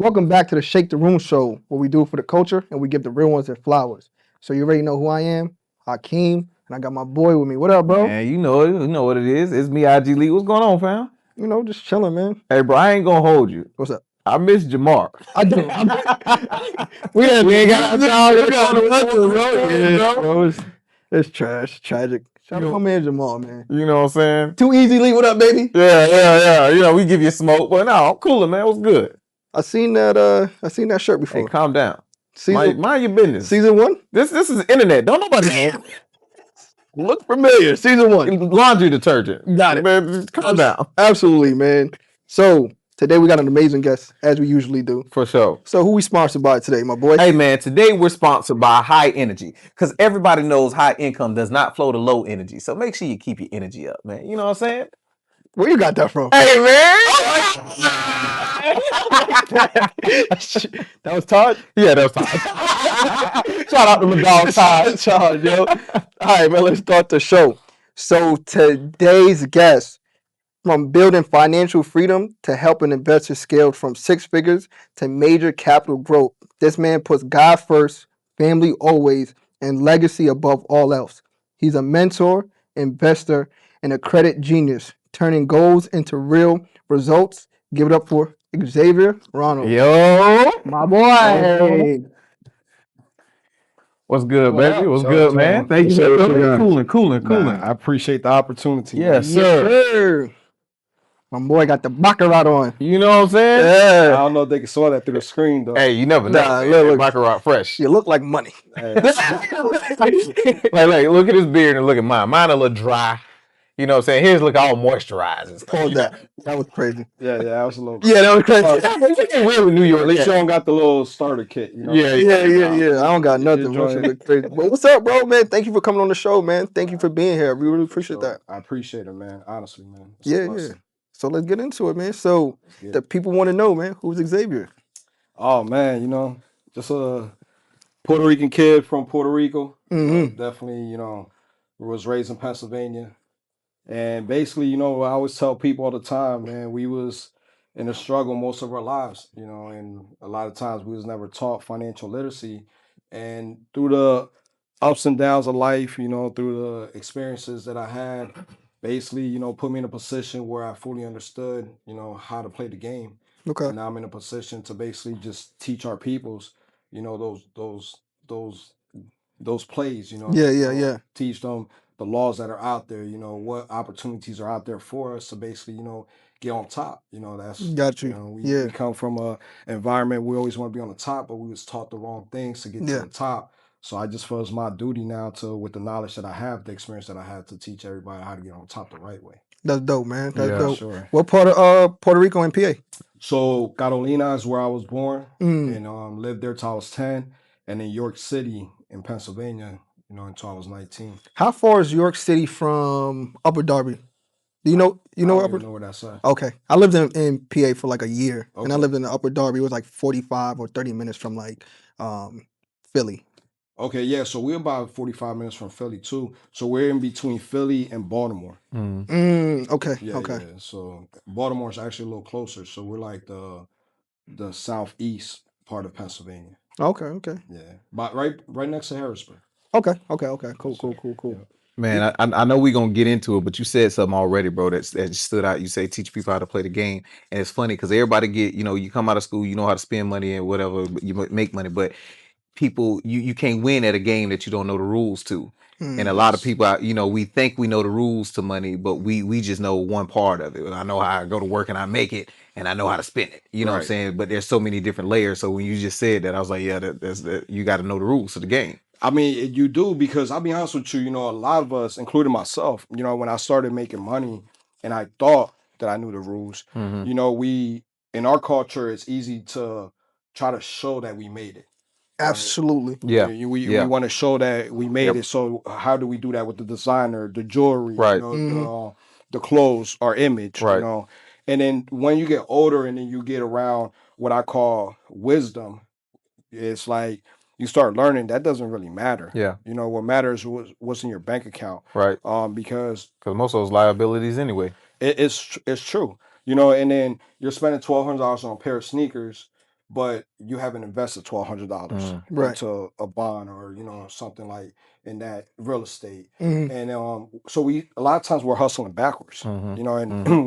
Welcome back to the Shake the Room show, where we do it for the culture and we give the real ones their flowers. So you already know who I am, Hakeem, and I got my boy with me. What up, bro? Man, you know it. You know what it is. It's me, IG Lee. What's going on, fam? You know, just chilling, man. Hey, bro, I ain't gonna hold you. What's up? I miss Jamar. I do. We ain't got bro. bro. It's trash, tragic. Shout out to my man Jamal, man. You know what I'm saying? Too easy, Lee. What up, baby? Yeah. You know, we give you smoke, but no, I'm cooler, man. What's good? I seen that shirt before. Hey, calm down. Season, Mind your business. season 1? This is internet. Don't nobody Look familiar. Season 1. laundry detergent. Got it. Man, just calm down. Absolutely, man. So today we got an amazing guest, as we usually do. For sure. So who we sponsored by today, my boy? Hey, man, today we're sponsored by High Energy because everybody knows high income does not flow to low energy. So make sure you keep your energy up, man. You know what I'm saying? Where you got that from? Hey, man. That was Todd? Yeah, that was Todd. Shout out to my dog Todd. Todd, yo. All right, man, let's start the show. So today's guest, from building financial freedom to helping investors scale from 6 figures to major capital growth, this man puts God first, family always, and legacy above all else. He's a mentor, investor, and a credit genius, turning goals into real results. Give it up for Xavier Marrero. Yo. My boy. What's good, What baby? up? What's So- good, so- man? Thank you so- for cooling. Nah, I appreciate the opportunity. Yes, man. sir. Sir. My boy got the baccarat on. You know what I'm saying? I Yeah. don't know if they can saw that through the screen though. Hey, you never know. Nah, man. look. Baccarat fresh. You look like money. Hey, like, look at his beard and look at mine. Mine a little dry. You know what I'm saying? His look all moisturized and stuff. Hold that. That was crazy. yeah, that was a little. Yeah, that was crazy. We're in New York. At least you don't got the little starter kit, you know. Yeah. Yeah. I don't got nothing. Enjoy That it. shit look crazy. But what's up, bro, man? Thank you for coming on the show, man. Thank you for being here. We really appreciate that. I appreciate it, man. Honestly, man. It's a Yeah. blessing. So let's get into it, man. So Let's get the it. people want to know, man, who's Xavier? Oh man, just a Puerto Rican kid from Puerto Rico. Mm-hmm. Definitely, was raised in Pennsylvania. And basically, I always tell people all the time, man, we was in a struggle most of our lives, and a lot of times we was never taught financial literacy. And through the ups and downs of life, through the experiences that I had, basically, put me in a position where I fully understood, how to play the game. Okay. And now I'm in a position to basically just teach our peoples, those plays, Yeah. teach them the laws that are out there, what opportunities are out there for us to basically, get on top. That's Got you. we come from a environment we always want to be on the top, but we was taught the wrong things to get Yeah. to the top. So I just feel it's my duty now to, with the knowledge that I have, the experience that I have, to teach everybody how to get on top the right way. That's dope, man. That's Yeah, dope. Sure. What part of Puerto Rico and PA? So Carolina is where I was born, Mm. and lived there till I was 10, and in York City in Pennsylvania, until I was 19. How far is York City from Upper Darby? Do you know I don't Upper? even know where that's at. Okay. I lived in PA for like a year, and I Okay. lived in the Upper Darby. It was like 45 or 30 minutes from like Philly. Okay, yeah. So we're about 45 minutes from Philly too. So we're in between Philly and Baltimore. Okay. Yeah, Okay. yeah. So Baltimore's actually a little closer. So we're like the southeast part of Pennsylvania. Okay. Yeah, but right next to Harrisburg. Okay. Cool. Yeah. Man, I know we're gonna get into it, but you said something already, bro, that stood out. You say teach people how to play the game. And it's funny because everybody get, you come out of school, you know how to spend money and whatever, but you make money, but people you can't win at a game that you don't know the rules to. And a lot of people, we think we know the rules to money, but we just know one part of it. I know how I go to work and I make it, and I know how to spend it. You know what I'm Right. saying? But there's so many different layers. So when you just said that, I was like, yeah, that's you got to know the rules to the game. I mean, you do, because I'll be honest with you, a lot of us, including myself, when I started making money and I thought that I knew the rules, we, in our culture, it's easy to try to show that we made it. Absolutely. Yeah. We want to show that we made Yep. it. So how do we do that with the designer, the jewelry, Right. the clothes, our image, Right. And then when you get older and then you get around what I call wisdom, it's like you start learning that doesn't really matter. Yeah. What matters is what's in your bank account. Right. Because Most of those liabilities anyway. it's true. And then you're spending $1,200 on a pair of sneakers, but you haven't invested $1,200 Right. into a bond or something like in that real estate. Mhm. And so we a lot of times we're hustling backwards, and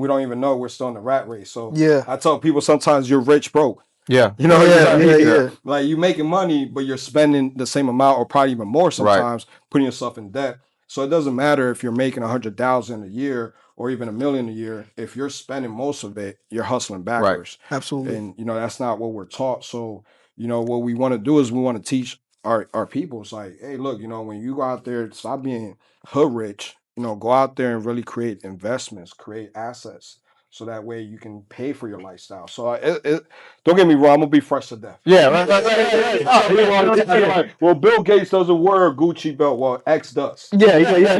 we don't even know we're still in the rat race. So Yeah. I tell people sometimes you're rich broke. Yeah. Yeah. Like you making money, but you're spending the same amount or probably even more sometimes, putting yourself in debt. So it doesn't matter if you're making 100,000 a year or even $1 million a year. If you're spending most of it, you're hustling backwards. Absolutely. And that's not what we're taught. So what we want to do is we want to teach our people. It's like, hey, look, when you go out there, stop being hood rich. Go out there and really create investments, create assets, so that way you can pay for your lifestyle. So don't get me wrong, I'm gonna be fresh to death. Yeah. Right. Well, Bill Gates doesn't wear a Gucci belt. Well, X does. Yeah. And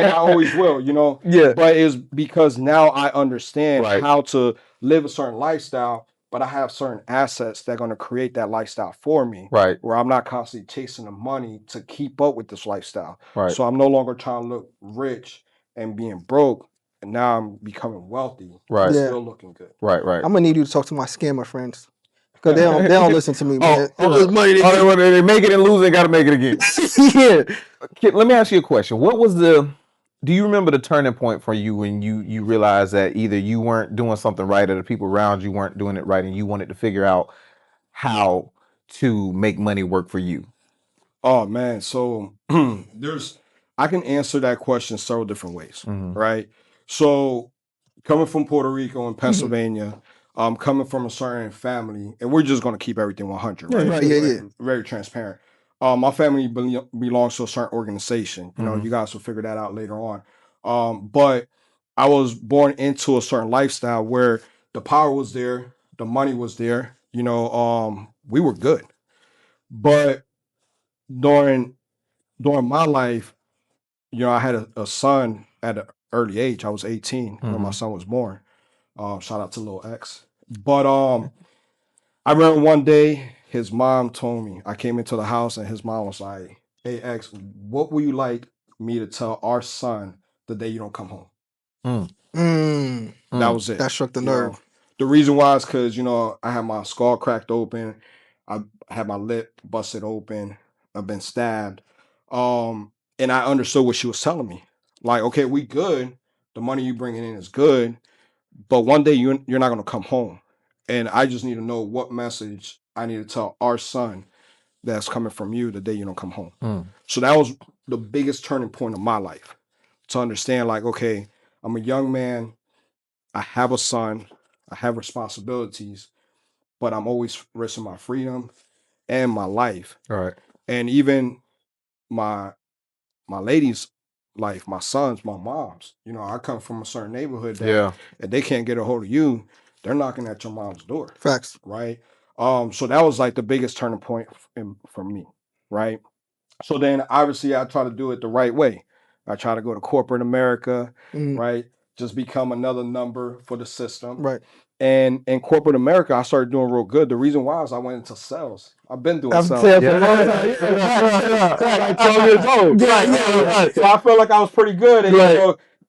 I always will, Yeah. But it's because now I understand Right. how to live a certain lifestyle, but I have certain assets that are going to create that lifestyle for me. Right. Where I'm not constantly chasing the money to keep up with this lifestyle. Right. So I'm no longer trying to look rich and being broke. And now I'm becoming wealthy. Right. And Yeah. still looking good. Right. I'm gonna need you to talk to my scammer friends because they don't listen to me, man. Oh, they make it and lose, they got to make it again. Yeah. Kid, let me ask you a question. What was do you remember the turning point for you when you realized that either you weren't doing something right or the people around you weren't doing it right and you wanted to figure out how to make money work for you? Oh man, so I can answer that question several different ways, right? So coming from Puerto Rico and Pennsylvania, coming from a certain family, and we're just going to keep everything 100, right? Right. Yeah. Very transparent. My family belongs to a certain organization. You guys will figure that out later on. But I was born into a certain lifestyle where the power was there, the money was there. We were good, but during my life, I had a son at an early age. I was 18 when my son was born. Shout out to little X. But I remember one day his mom told me, I came into the house and his mom was like, "Hey X, what would you like me to tell our son the day you don't come home?" That was it. That struck the You know, nerve. the reason why is because I had my skull cracked open, I had my lip busted open, I've been stabbed, and I understood what she was telling me. Like, okay, we good. The money you bringing in is good, but one day you're not gonna come home, and I just need to know what message I need to tell our son that's coming from you the day you don't come home. So that was the biggest turning point of my life, to understand like, okay, I'm a young man, I have a son, I have responsibilities, but I'm always risking my freedom and my life, All right. and even my lady's life, my sons, my mom's. I come from a certain neighborhood that if they can't get a hold of you, they're knocking at your mom's door. Facts. Right. So that was like the biggest turning point for me. Right. So then obviously I try to do it the right way. I try to go to corporate America, right? Just become another number for the system. Right. And in corporate America, I started doing real good. The reason why is I went into sales. I've been doing sales. Like 12 years old. So I felt like I was pretty good. And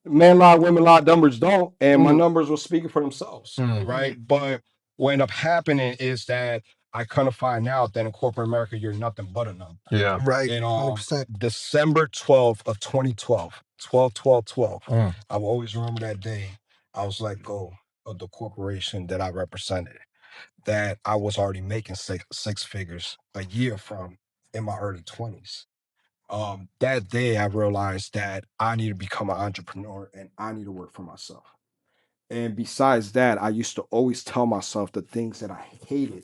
men lie, women lie, numbers don't. And my numbers were speaking for themselves. Right. But what ended up happening is that I kind of find out that in corporate America, you're nothing but a number. Yeah. Right. And 100%. December 12th of 2012, 12. I will always remember that day. I was let go of the corporation that I represented, that I was already making six figures a year from in my early 20s. That day I realized that I need to become an entrepreneur and I need to work for myself. And besides that, I used to always tell myself the things that I hated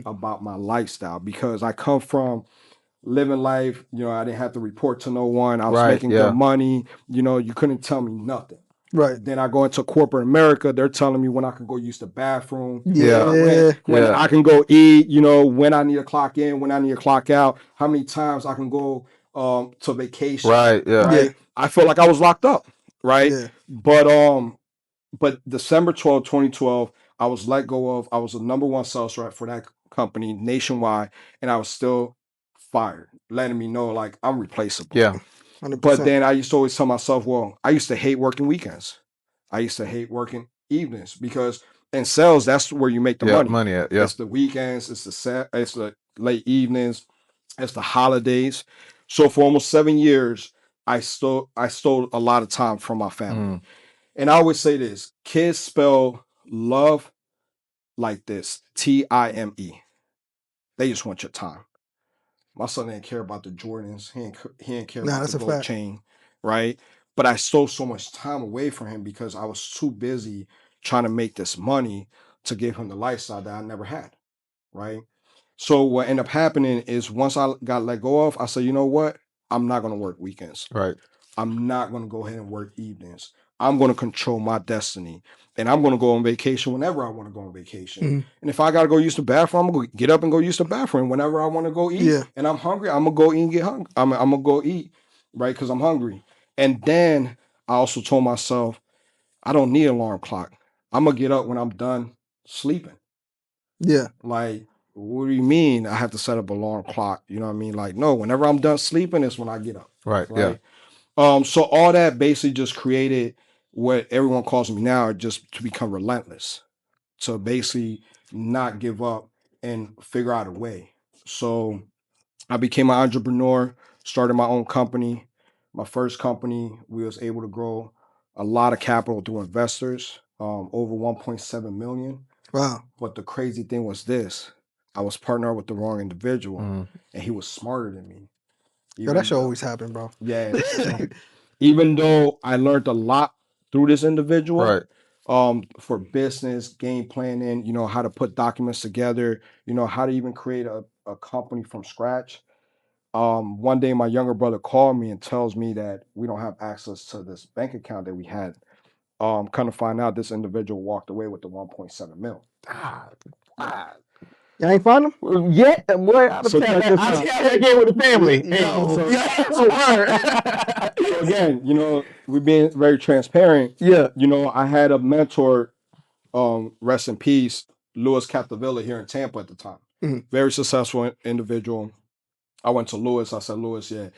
about my lifestyle, because I come from living life, I didn't have to report to no one. I was making good money. You couldn't tell me nothing. Right. Then I go into corporate America. They're telling me when I can go use the bathroom. Yeah. When I can go eat, when I need to clock in, when I need to clock out, how many times I can go to vacation. Right. Yeah. Right. Yeah. I felt like I was locked up. Right. Yeah. But December 12th, 2012, I was let go of. I was the number one sales rep for that company nationwide, and I was still fired, letting me know like I'm replaceable. Yeah. 100%. But then I used to always tell myself, well, I used to hate working weekends. I used to hate working evenings, because in sales, that's where you make the Yeah, money. money at, yeah. It's the weekends, it's the late evenings, it's the holidays. So for almost 7 years, I stole a lot of time from my family. Mm, And I always say this: kids spell love like this, Time. They just want your time. My son didn't care about the Jordans. He didn't care Nah, about the that's a gold fact. chain, right? But I stole so much time away from him because I was too busy trying to make this money to give him the lifestyle that I never had, right? So what ended up happening is once I got let go of, I said, you know what? I'm not gonna work weekends. right. I'm not going to go ahead and work evenings. I'm going to control my destiny. And I'm going to go on vacation whenever I want to go on vacation. Mhm. And if I got to go use the bathroom, I'm going to get up and go use the bathroom. Whenever I want to go eat Yeah, and I'm hungry, I'm going to go eat and get hungry. I'm going to go eat, right? Because I'm hungry. And then I also told myself, I don't need an alarm clock. I'm going to get up when I'm done sleeping. yeah, Like, what do you mean I have to set up an alarm clock? You know what I mean? Like, no, whenever I'm done sleeping, is when I get up, Right. Yeah. right? So all that basically just created what everyone calls me now, just to become relentless, to basically not give up and figure out a way. So I became an entrepreneur, started my own company. My first company, we was able to grow a lot of capital through investors, over 1.7 million. wow. But the crazy thing was this: I was partnered with the wrong individual, Mm, and he was smarter than me. Yo, that Even should though, always happen, bro. yeah, so even though I learned a lot through this individual, right. for business, game planning, how to put documents together, how to even create a company from scratch. One day my younger brother called me and tells me that we don't have access to this bank account that we had. Kind of find out this individual walked away with the 1.7 mil. Ah, ah. You ain't find him? Well, yeah, boy, out of So town. check this I out. tell that again with the family. Yeah. Hey, So yeah, that's a so word. again, we're being very transparent. Yeah. I had a mentor, rest in peace, Louis Capdevilla here in Tampa at the time. Mhm. Very successful individual. I went to Louis. I said, Louis, yeah,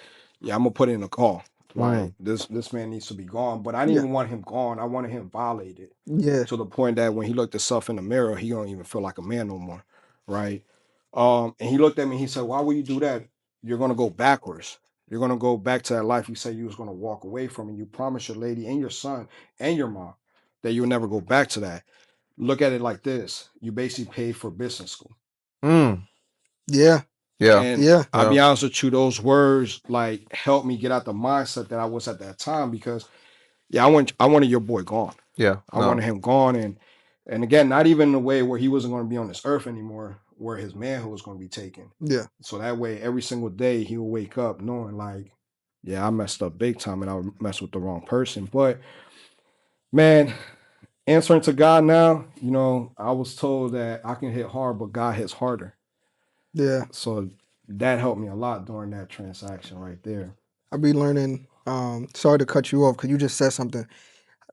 I'm gonna put in a call. Like Mm, this man needs to be gone. But I didn't Yeah. even want him gone. I wanted him violated Yeah. to the point that when he looked himself in the mirror, he don't even feel like a man no more. Right. And he looked at me, he said, why would you do that? You're gonna go backwards. You're gonna go back to that life you said you was gonna walk away from, and you promised your lady and your son and your mom that you'll never go back to that. Look at it like this: you basically paid for business school. mm, Yeah. yeah, And Yeah. I'll yeah, be honest with you, those words like helped me get out the mindset that I was at that time, because yeah, I wanted your boy gone. yeah. I No, wanted him gone, and again, not even in a way where he wasn't going to be on this earth anymore, where his manhood was going to be taken. Yeah. So that way, every single day he would wake up knowing like, yeah, I messed up big time and I messed with the wrong person. But man, answering to God now, I was told that I can hit hard, but God hits harder. Yeah. So that helped me a lot during that transaction right there. I be learning. Sorry to cut you off because you just said something.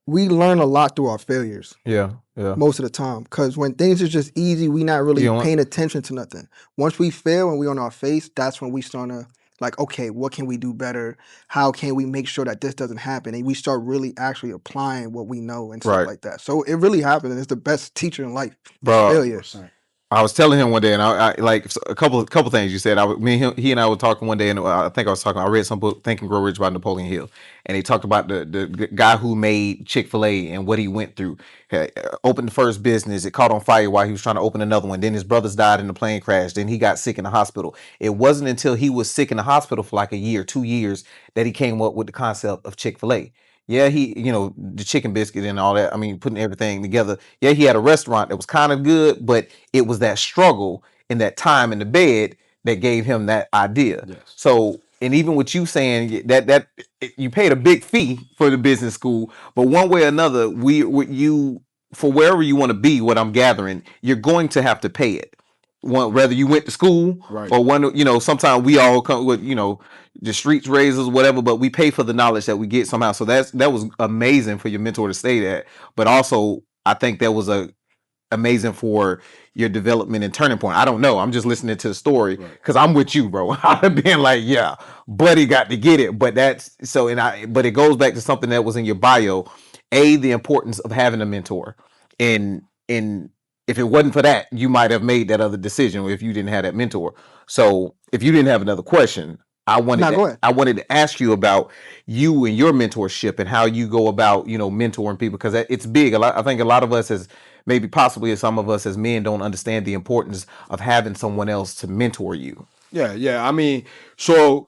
We learn a lot through our failures yeah, yeah. most of the time. Because when things are just easy, we not You really know what? paying attention to nothing. Once we fail and we on our face, that's when we start to like, okay, what can we do better? How can we make sure that this doesn't happen? And we start really actually applying what we know and stuff Right, like that. So it really happens. It's the best teacher in life is bro. failure. 100%. I was telling him one day, and I like a couple things you said. Me and him, he and I were talking one day, and I think I was talking. I read some book, Think and Grow Rich by Napoleon Hill, and he talked about the guy who made Chick-fil-A and what he went through. Opened the first business, it caught on fire while he was trying to open another one. Then his brothers died in the plane crash. Then he got sick in the hospital. It wasn't until he was sick in the hospital for like a year, 2 years, that he came up with the concept of Chick-fil-A. Yeah, the chicken biscuit and all that. I mean, putting everything together. Yeah, he had a restaurant that was kind of good, but it was that struggle and that time in the bed that gave him that idea. Yes. So, and even with you saying that you paid a big fee for the business school, but one way or another, you for wherever you want to be, what I'm gathering, you're going to have to pay it. Whether you went to school Right. or one, sometimes we all come with, the streets raises whatever, but we pay for the knowledge that we get somehow. So that was amazing for your mentor to say that, but also I think that was a amazing for your development and turning point. I don't know. I'm just listening to the story Right. because I'm with you, bro. I've been like, yeah, buddy got to get it. But that's so, but it goes back to something that was in your bio. The importance of having a mentor. And And if it wasn't for that, you might have made that other decision if you didn't have that mentor. So if you didn't have another question, Now go ahead. I wanted to ask you about you and your mentorship and how you go about, mentoring people, because it's big. I think a lot of us, as maybe possibly some of us as men, don't understand the importance of having someone else to mentor you. Yeah. I mean, so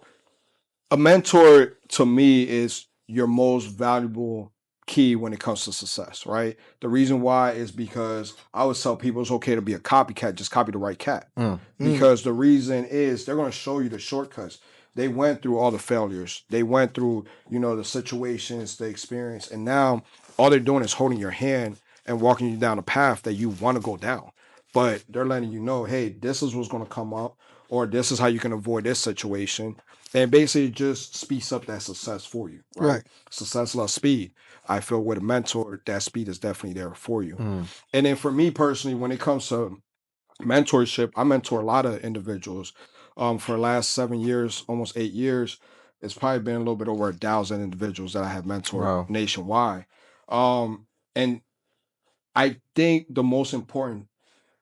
a mentor to me is your most valuable key when it comes to success, right? The reason why is because I always tell people it's okay to be a copycat, just copy the right cat. Because the reason is they're going to show you the shortcuts. They went through all the failures. They went through, the situations, the experience, and now all they're doing is holding your hand and walking you down a path that you want to go down. But they're letting you know, hey, this is what's going to come up, or this is how you can avoid this situation, and basically just speeds up that success for you, right? Right. Success loves speed. I feel with a mentor, that speed is definitely there for you. Mm. And then for me personally, when it comes to mentorship, I mentor a lot of individuals. For the last 7 years, almost 8 years, it's probably been a little bit over 1,000 individuals that I have mentored Wow. nationwide. And I think the most important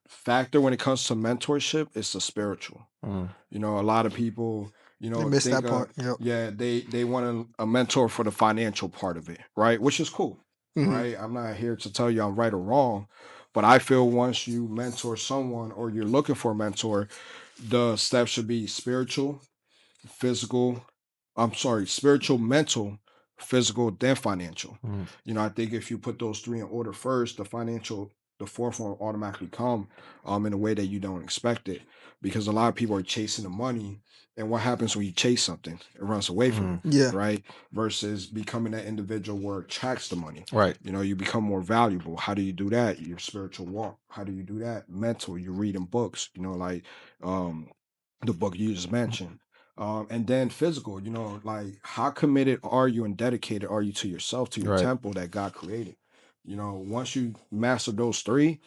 factor when it comes to mentorship is the spiritual. Mm. A lot of people, They missed think that part. Yep. yeah, they want a mentor for the financial part of it, right? Which is cool, Mhm. right? I'm not here to tell you I'm right or wrong, but I feel once you mentor someone or you're looking for a mentor, the steps should be spiritual, physical, spiritual, mental, physical, then financial. Mm. I think if you put those three in order first, the fourth one will automatically come in a way that you don't expect it. Because a lot of people are chasing the money. And what happens when you chase something? It runs away from you, Yeah. right? Versus becoming that individual where it attracts the money. Right. You become more valuable. How do you do that? Your spiritual walk. How do you do that? Mental. You're reading books, like the book you just mentioned. And then physical, like how committed are you and dedicated are you to yourself, to your Right. temple that God created? Once you master those three,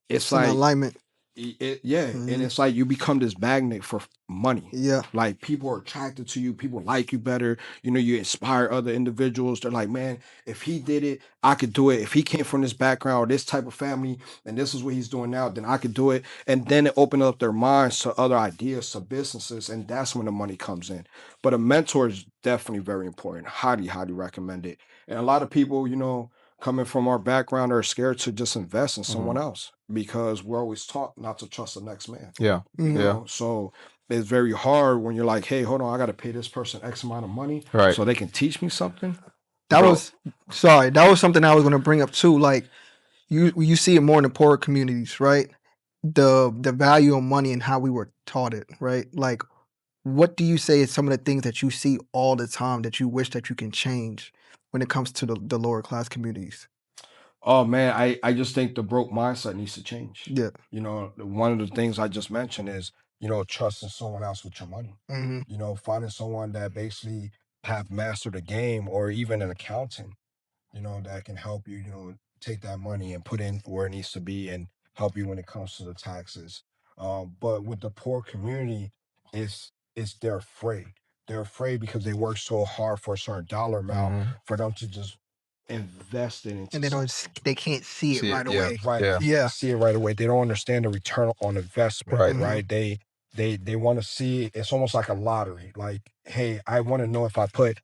it's It's an like alignment. yeah, and Mhm. it's like you become this magnet for money. Yeah. Like people are attracted to you, people like you better. You inspire other individuals. They're like, man, if he did it, I could do it. If he came from this background or this type of family, and this is what he's doing now, then I could do it. And then it opened up their minds to other ideas, to businesses, and that's when the money comes in. But a mentor is definitely very important. Highly, highly recommend it. And a lot of people, coming from our background are scared to just invest in someone else because we're always taught not to trust the next man. Yeah. Mhm. So it's very hard when you're like, hey, hold on, I got to pay this person X amount of money Right. so they can teach me something. That Bro, was That was something I was going to bring up too. Like you see it more in the poorer communities, right? The value of money and how we were taught it, right? Like, what do you say is some of the things that you see all the time that you wish that you can change when it comes to the lower class communities? oh man, I just think the broke mindset needs to change. Yeah. One of the things I just mentioned is, trusting someone else with your money. Hmm. Finding someone that basically have mastered the game or even an accountant that can help you, take that money and put in where it needs to be and help you when it comes to the taxes. But with the poor community, it's they're afraid. They're afraid because they work so hard for a certain dollar amount for them to just invest it into And they don't, something. they can't see it See it. right Yeah. away. Right. Yeah. Yeah. See it right away. They don't understand the return on investment, Right. Mhm. right? They want to see it. It's almost like a lottery. Like, hey, I want to know if I put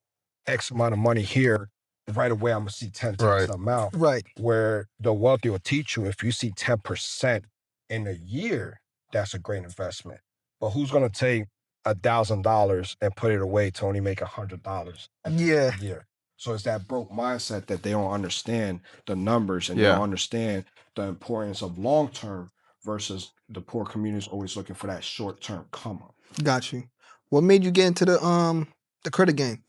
X amount of money here, right away I'm gonna see 10 times Right. the amount. Right. Where the wealthy will teach you if you see 10% in a year, that's a great investment. But who's gonna take $1,000 and put it away to only make $100 at the end Yeah. of the year? So it's that broke mindset that they don't understand the numbers and they Yeah. don't understand the importance of long term versus the poor community is always looking for that short term come up. Got you. What made you get into the credit game?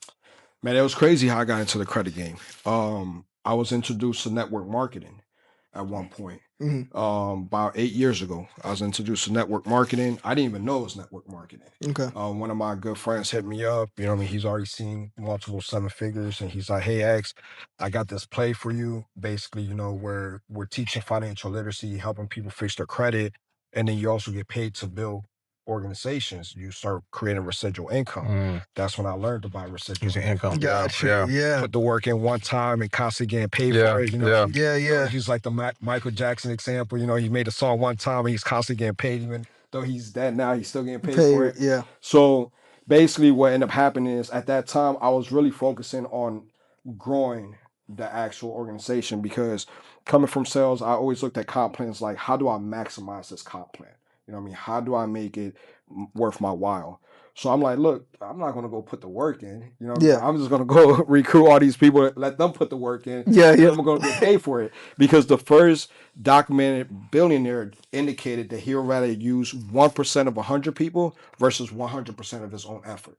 Man, it was crazy how I got into the credit game. I was introduced to network marketing at one point. Hmm. About 8 years ago, I was introduced to network marketing. I didn't even know it was network marketing. Okay. One of my good friends hit me up. You know what I mean? He's already seen multiple seven figures, and he's like, "Hey, X, I got this play for you. Basically, where we're teaching financial literacy, helping people fix their credit, and then you also get paid to build organizations, you start creating residual income. That's when I learned about residual Using income. Gotcha. Yeah. Put the work in one time and constantly getting paid for it. Yeah. He's like the Michael Jackson example. He made a song one time and he's constantly getting paid, even though he's dead now. He's still getting paid for it. Yeah. So basically, what ended up happening is at that time I was really focusing on growing the actual organization, because coming from sales, I always looked at comp plans like, how do I maximize this comp plan? You know what I mean? How do I make it worth my while? So I'm like, look, I'm not gonna go put the work in. You know what I'm saying? I'm just gonna go recruit all these people, let them put the work in. Yeah. I'm gonna get paid for it. Because the first documented billionaire indicated that he would rather use 1% of 100 people versus 100% of his own effort.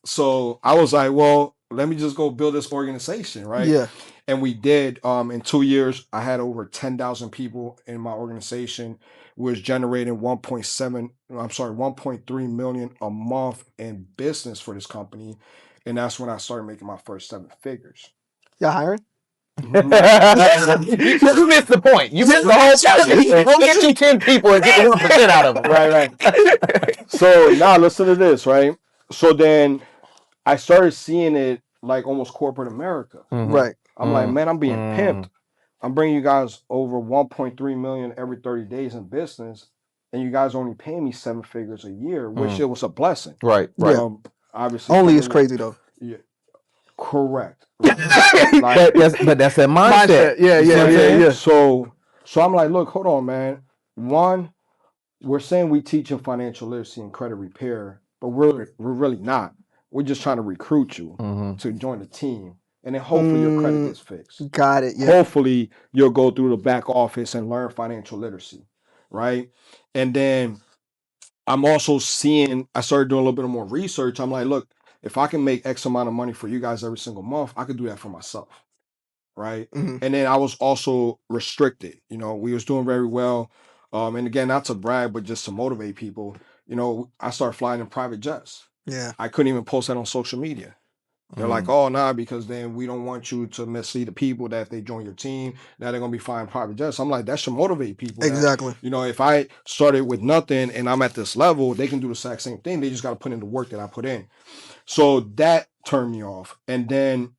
So I was like, well, let me just go build this organization, right? Yeah. And we did. In 2 years, I had over 10,000 people in my organization. We was generating 1.3 million a month in business for this company. And that's when I started making my first 7 figures. Y'all hiring? You missed the point. You missed the whole chapter. We'll get you 10 people and get 1% out of them. Right. So now listen to this, right? So then I started seeing it like almost corporate America. Right. I'm like, man, I'm being pimped. I'm bringing you guys over 1.3 million every 30 days in business, and you guys only pay me 7 figures a year, which it was a blessing. Right. Obviously, Only is crazy though. Yeah, correct. But that's that mindset. Yeah. So I'm like, look, hold on, man. One, we're saying we teaching financial literacy and credit repair, but we're really not. We're just trying to recruit you to join the team. And then hopefully your credit gets fixed. Got it. Yeah. Hopefully you'll go through the back office and learn financial literacy, right? And then I'm also seeing, I started doing a little bit more research. I'm like, look, if I can make X amount of money for you guys every single month, I could do that for myself, right? And then I was also restricted. We was doing very well. And again, not to brag, but just to motivate people. I started flying in private jets. Yeah. I couldn't even post that on social media. They're like, oh, nah, because then we don't want you to mislead the people that if they join your team, now they're going to be flying private jets. I'm like, that should motivate people. Exactly. That, if I started with nothing and I'm at this level, they can do the exact same thing. They just got to put in the work that I put in. So that turned me off. And then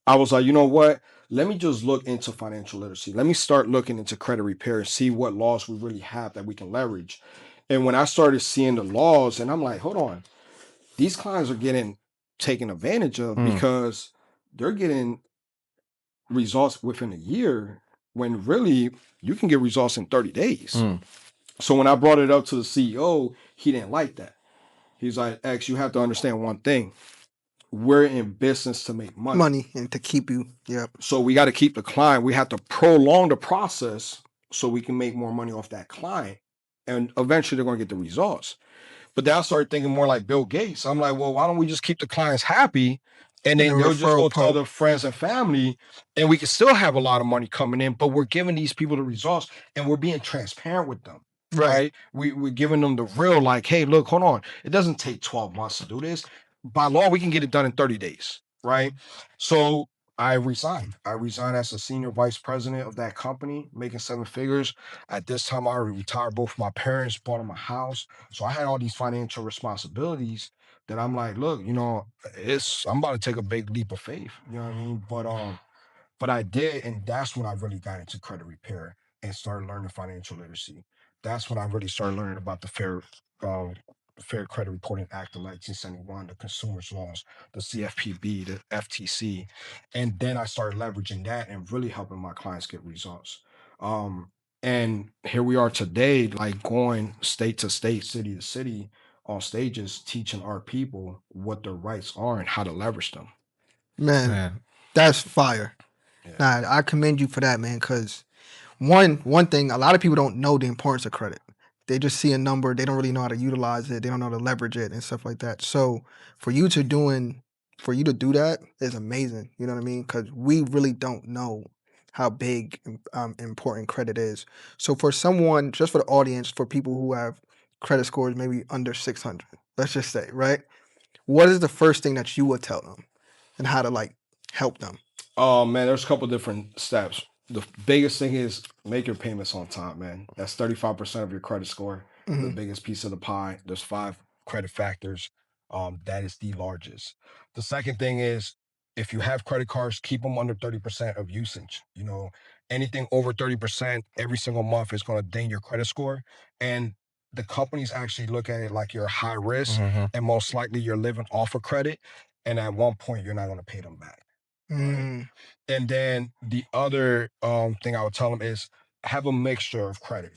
I was like, you know what? Let me just look into financial literacy. Let me start looking into credit repair and see what laws we really have that we can leverage. And when I started seeing the laws, and I'm like, hold on, these clients are getting taken advantage of because they're getting results within a year when really you can get results in 30 days. So when I brought it up to the CEO, he didn't like that. He's like, X, you have to understand one thing. We're in business to make money. Money and to keep you. Yep. So we got to keep the client. We have to prolong the process so we can make more money off that client. And eventually they're going to get the results. But then I started thinking more like Bill Gates. I'm like, well, why don't we just keep the clients happy? And then they'll just go tell their friends and family, and we can still have a lot of money coming in, but we're giving these people the results and we're being transparent with them. Right? We're giving them the real, like, hey, look, hold on. It doesn't take 12 months to do this. By law, we can get it done in 30 days. Right? So I resigned. I resigned as a senior vice president of that company, making 7 figures. At this time, I already retired both my parents, bought them a house. So I had all these financial responsibilities that I'm like, look, I'm about to take a big leap of faith. You know what I mean? But I did, and that's when I really got into credit repair and started learning financial literacy. That's when I really started learning about the Fair Credit Reporting Act of 1971, the consumers laws, the CFPB, the FTC. And then I started leveraging that and really helping my clients get results. And here we are today, like going state to state, city to city on stages, teaching our people what their rights are and how to leverage them. Man. That's fire. Yeah. Nah, I commend you for that, man, because one thing, a lot of people don't know the importance of credit. They just see a number, they don't really know how to utilize it, they don't know how to leverage it and stuff like that. So for you to do that is amazing. You know what I mean? Because we really don't know how big important credit is. So for someone, just for the audience, for people who have credit scores maybe under 600, let's just say, right? What is the first thing that you would tell them and how to help them? Oh man, there's a couple different steps. The biggest thing is make your payments on time, man. That's 35% of your credit score. the biggest piece of the pie. There's 5 credit factors. That is the largest. The second thing is, if you have credit cards, keep them under 30% of usage. Anything over 30% every single month is going to ding your credit score. And the companies actually look at it like you're high risk, and most likely you're living off of credit. And at one point, you're not going to pay them back. Right? And then the other thing I would tell them is have a mixture of credit.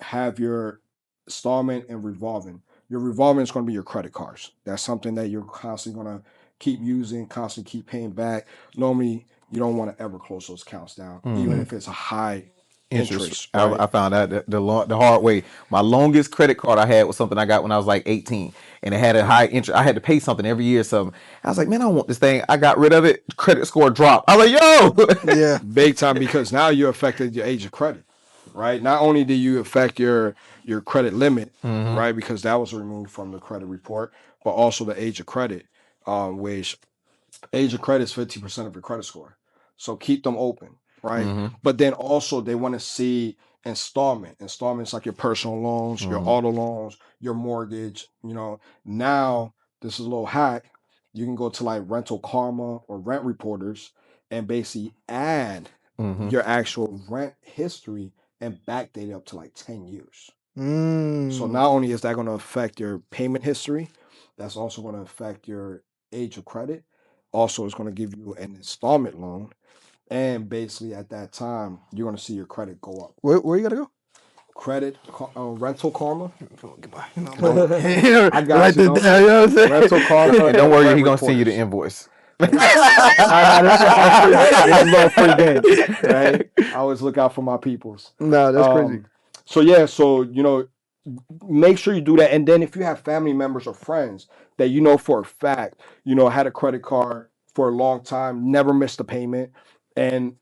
Have your installment and revolving. Your revolving is going to be your credit cards. That's something that you're constantly going to keep using, constantly keep paying back. Normally, you don't want to ever close those accounts down, even if it's a high interest. Right? I found out that the hard way. My longest credit card I had was something I got when I was like 18, and it had a high interest. I had to pay something every year. Or something. I was like, man, I don't want this thing. I got rid of it. Credit score dropped. I was like, yo, Yeah. Big time, because now you affected your age of credit, right? Not only do you affect your credit limit, right, because that was removed from the credit report, but also the age of credit, which age of credit is 50% of your credit score. So keep them open, right? But then also they want to see installment. Installments like your personal loans, your auto loans, your mortgage. Now this is a little hack. You can go to like Rental Karma or Rent Reporters and basically add your actual rent history and backdate it up to like 10 years. So not only is that going to affect your payment history, that's also going to affect your age of credit. Also, it's going to give you an installment loan. And basically at that time, you're going to see your credit go up. Where you gotta go? Rental Karma. I I got you. You know what I'm saying? Rental Karma. and don't worry, Rent he gonna send you the Reporters. invoice. This is a little free game, right? I always look out for my peoples. Nah, that's crazy. So yeah, make sure you do that. And then if you have family members or friends that you know for a fact, had a credit card for a long time, never missed a payment, and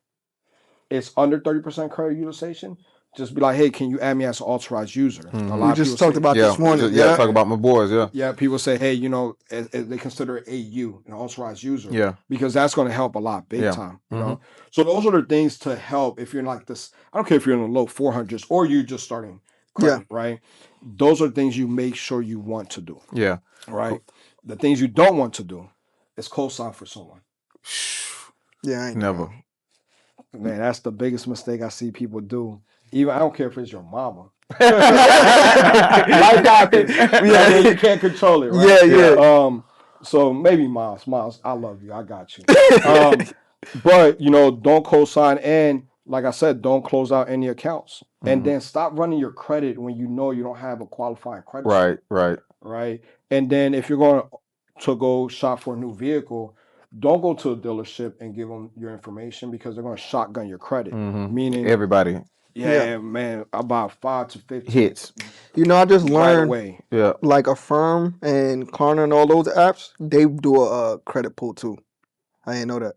it's under 30% credit utilization, just be like, hey, can you add me as an authorized user? A lot We of just people talked say, about this morning. Yeah, talk about my boys. yeah, people say, hey, they consider it AU, an authorized user. Yeah. Because that's going to help a lot, big Yeah. time. So those are the things to help if you're in like this. I don't care if you're in the low 400s or you're just starting credit, right? Those are things you make sure you want to do. Yeah. Right? The things you don't want to do is co-sign for someone. Yeah, I ain't Never. Man, that's the biggest mistake I see people do. Even I don't care if it's your mama. Life happens. Yeah, you can't control it, right? Yeah. So maybe Miles, I love you. I got you. But don't co-sign, and like I said, don't close out any accounts. And then stop running your credit when you know you don't have a qualifying credit score. Right. And then if you're going to go shop for a new vehicle, don't go to a dealership and give them your information because they're going to shotgun your credit. Meaning everybody. Yeah, man, about 5 to 15 hits. I just learned away. Yeah. like Affirm and Klarna and all those apps, they do a credit pull too. I didn't know that.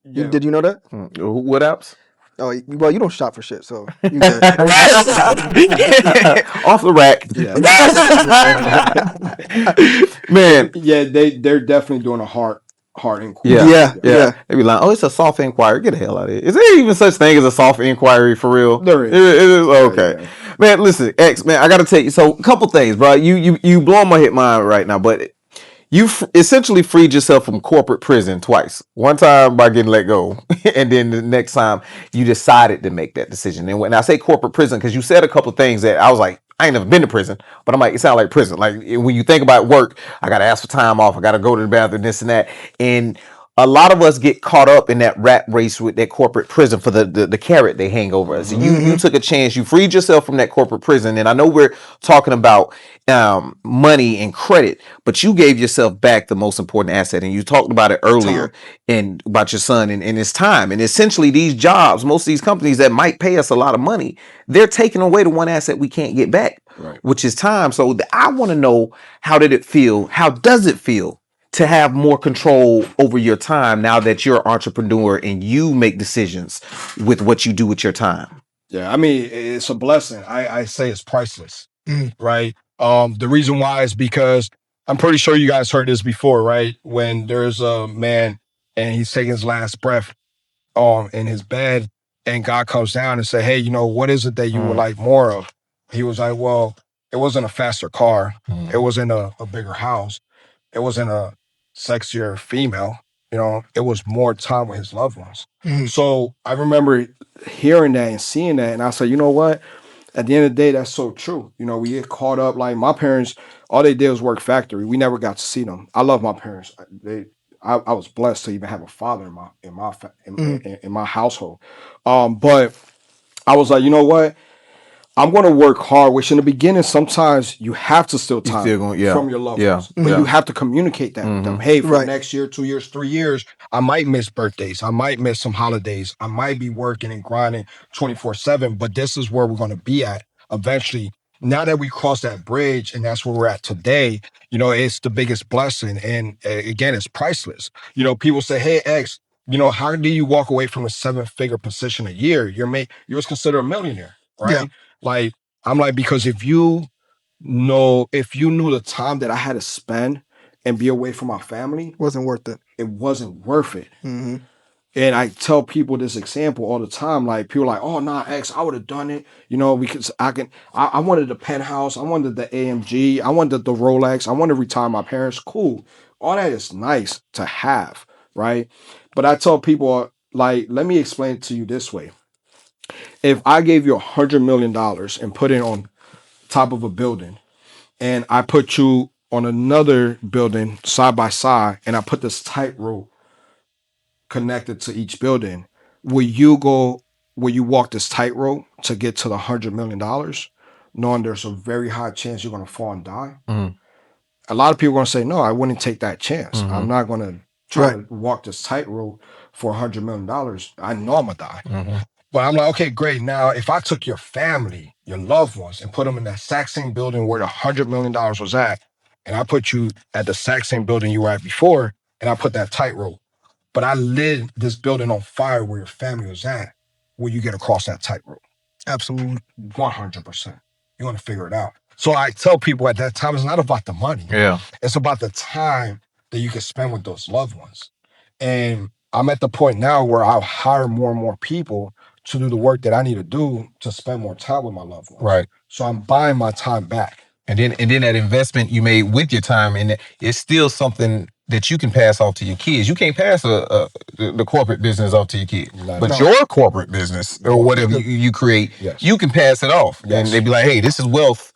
Yeah. Did you know that? What apps? Oh, well, you don't shop for shit, so you good. Off the rack. Man. Yeah, they're definitely doing a hard inquiry. Yeah. They be like, oh, it's a soft inquiry. Get the hell out of here. Is there even such thing as a soft inquiry for real? There is. It is okay. Yeah. Man, listen, X, man, I gotta tell you. So a couple things, bro. You blowing my mind right now, but you essentially freed yourself from corporate prison twice. One time by getting let go, and then the next time you decided to make that decision. And when I say corporate prison, because you said a couple of things that I was like, I ain't never been to prison, but I'm like, it sounds like prison. Like when you think about work, I got to ask for time off. I got to go to the bathroom, this and that. And a lot of us get caught up in that rat race with that corporate prison for the carrot they hang over us. You took a chance. You freed yourself from that corporate prison. And I know we're talking about money and credit, but you gave yourself back the most important asset. And you talked about it earlier and about your son and his time. And essentially these jobs, most of these companies that might pay us a lot of money, they're taking away the one asset we can't get back, which is time. So I want to know, how did it feel? How does it feel to have more control over your time now that you're an entrepreneur and you make decisions with what you do with your time? Yeah, I mean, it's a blessing. I say it's priceless, right? The reason why is because I'm pretty sure you guys heard this before, right? When there's a man and he's taking his last breath in his bed, and God comes down and say, hey, what is it that you would like more of? He was like, well, It wasn't a faster car. It Mhm. wasn't a bigger house. It wasn't a sexier female. It was more time with his loved ones. So I remember hearing that and seeing that, and I said, you know what? At the end of the day, that's so true. We get caught up. Like my parents, all they did was work factory. We never got to see them. I love my parents. I was blessed to even have a father in my household. But I was like, you know what? I'm going to work hard, which in the beginning, sometimes you have to steal You time still going? Yeah, from your loved yeah, ones, but yeah. you have to communicate that with them. Mm-hmm. Hey, for Right. next year, 2 years, 3 years, I might miss birthdays. I might miss some holidays. I might be working and grinding 24/7, but this is where we're going to be at eventually. Now that we crossed that bridge and that's where we're at today, it's the biggest blessing. And again, it's priceless. People say, hey, X, how do you walk away from a 7-figure position a year? You're considered a millionaire, Yeah. right? Like, I'm like, because if you knew the time that I had to spend and be away from my family, Wasn't worth it. it wasn't worth it. Hmm. And I tell people this example all the time. Like people are like, oh nah, X, I would have done it. Because I wanted the penthouse, I wanted the AMG, I wanted the Rolex, I wanted to retire my parents. Cool. All that is nice to have, right? But I tell people, like, let me explain it to you this way. If I gave you $100 million and put it on top of a building, and I put you on another building side by side, and I put this tightrope connected to each building, will you go? Will you walk this tightrope to get to the $100 million, knowing there's a very high chance you're going to fall and die? Mm-hmm. A lot of people are going to say, no, I wouldn't take that chance. Mm-hmm. I'm not going to try Right. to walk this tightrope for $100 million. I know I'm going to die. Mm-hmm. But I'm like, okay, great. Now, if I took your family, your loved ones, and put them in that exact same building where the $100 million was at, and I put you at the exact same building you were at before, and I put that tightrope, but I lit this building on fire where your family was at, will you get across that tightrope? Absolutely. 100%. You want to figure it out. So I tell people at that time, it's not about the money. Yeah. It's about the time that you can spend with those loved ones. And I'm at the point now where I'll hire more and more people to do the work that I need to do to spend more time with my loved ones. Right. So I'm buying my time back. And then that investment you made with your time, and it's still something that you can pass off to your kids. You can't pass the corporate business off to your kids, but No. your corporate business or whatever you create, Yes. you can pass it off, Yes. and they be like, "Hey, this is wealth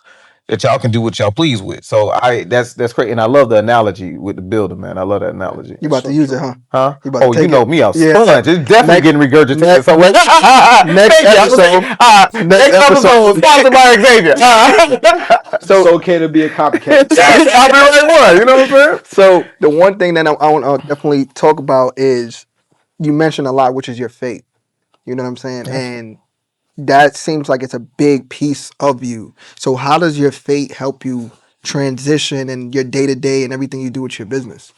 that y'all can do what y'all please with." So that's great, and I love the analogy with the builder, man. I love that analogy. You about to use it, huh? Huh? You about Oh, to you take know it? me, I'm Yeah. sponge. It's definitely Next- getting regurgitated next- somewhere. next Thank you. episode. Next episode sponsored by Xavier. So it's okay to be a copycat. I'll be the right one. You know what I'm saying? So the one thing that I want to definitely talk about is you mentioned a lot, which is your faith. You know what I'm saying? Yes. And that seems like it's a big piece of you. So how does your faith help you transition in your day to day and everything you do with your business?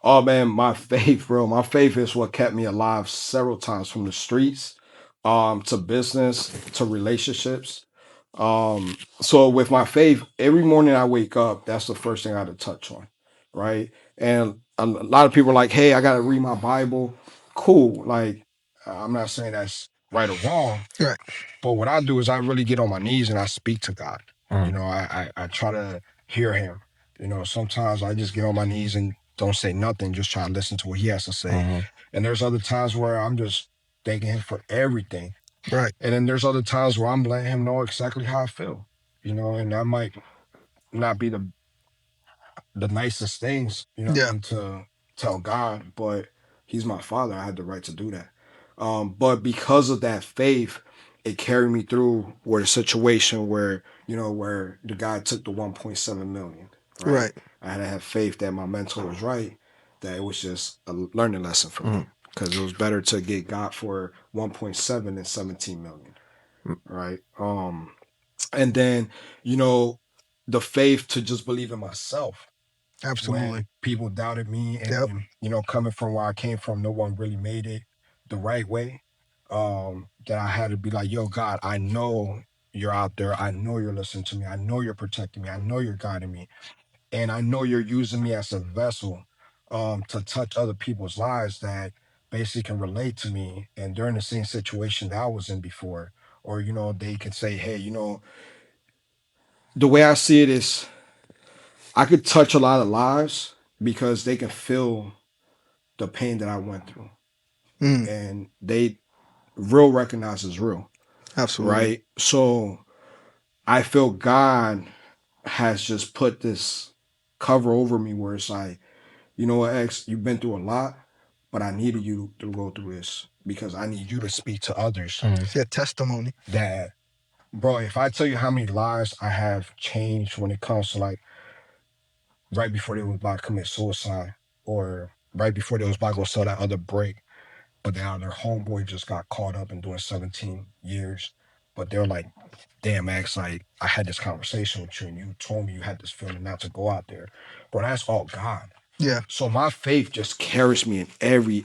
Oh man, my faith, bro. My faith is what kept me alive several times, from the streets, to business, to relationships. So with my faith, every morning I wake up, that's the first thing I had to touch on, right? And a lot of people are like, "Hey, I gotta read my Bible." Cool. Like, I'm not saying that's right or wrong, Right. but what I do is I really get on my knees and I speak to God. Mm. I try to hear Him. Sometimes I just get on my knees and don't say nothing, just try to listen to what He has to say. Mm-hmm. And there's other times where I'm just thanking Him for everything. Right. And then there's other times where I'm letting Him know exactly how I feel. And that might not be the nicest things, Yeah. and to tell God, but He's my Father. I had the right to do that. But because of that faith, it carried me through where the situation where the guy took the 1.7 million, right? Right. I had to have faith that my mentor was right, that it was just a learning lesson for me, because it was better to get God for 1.7 than 17 million, right? And then, you know, the faith to just believe in myself Absolutely. when people doubted me, and, Yep. coming from where I came from, no one really made it the right way. That I had to be like, yo, God, I know you're out there. I know you're listening to me. I know you're protecting me. I know you're guiding me. And I know you're using me as a vessel to touch other people's lives that basically can relate to me. And during the same situation that I was in before, or, they could say, hey, the way I see it is, I could touch a lot of lives because they can feel the pain that I went through, Mm, and they real recognize is real, absolutely. right? So I feel God has just put this cover over me where it's like, you know what, X, you've been through a lot, but I needed you to go through this because I need you to speak to others It's your testimony. that, bro, if I tell you how many lives I have changed when it comes to like right before they was about to commit suicide or right before they was about to go sell that other break, but now their homeboy just got caught up in doing 17 years. But they're like, damn, Max, like I had this conversation with you and you told me you had this feeling not to go out there. Bro, that's all God. Yeah. So my faith just carries me in every